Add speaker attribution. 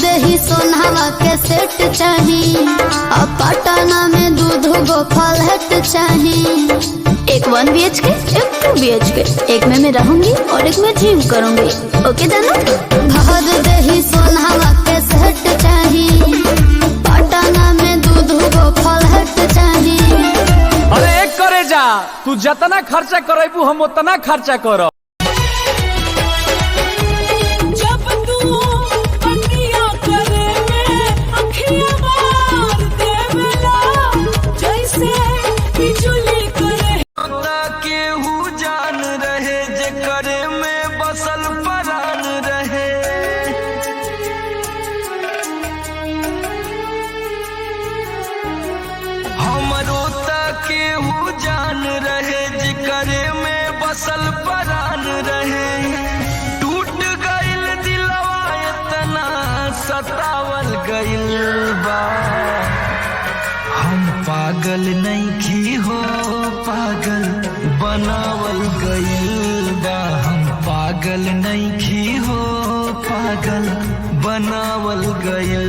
Speaker 1: दही सोनावा के सेट चाही, अब पटना में दूध गो फ्लैट चाही। एक 1 BHK, एक 2 BHK, एक में मैं रहूंगी और एक में जिम करूंगी। ओके जानो, भर दही सोनावा के सेट चाही, पटना में दूध गो फ्लैट चाही।
Speaker 2: अरे एक करे जा, तू जितना खर्चा करेबू हम उतना खर्चा करब।
Speaker 3: केहू जान रहे जिकरे में बसल परान रहे, टूट गइल दिलवा इतना सतावल गइल बा। हम पागल नइखी हो, पागल बनावल गइल बा। हम पागल नइखी हो, पागल बनावल गइल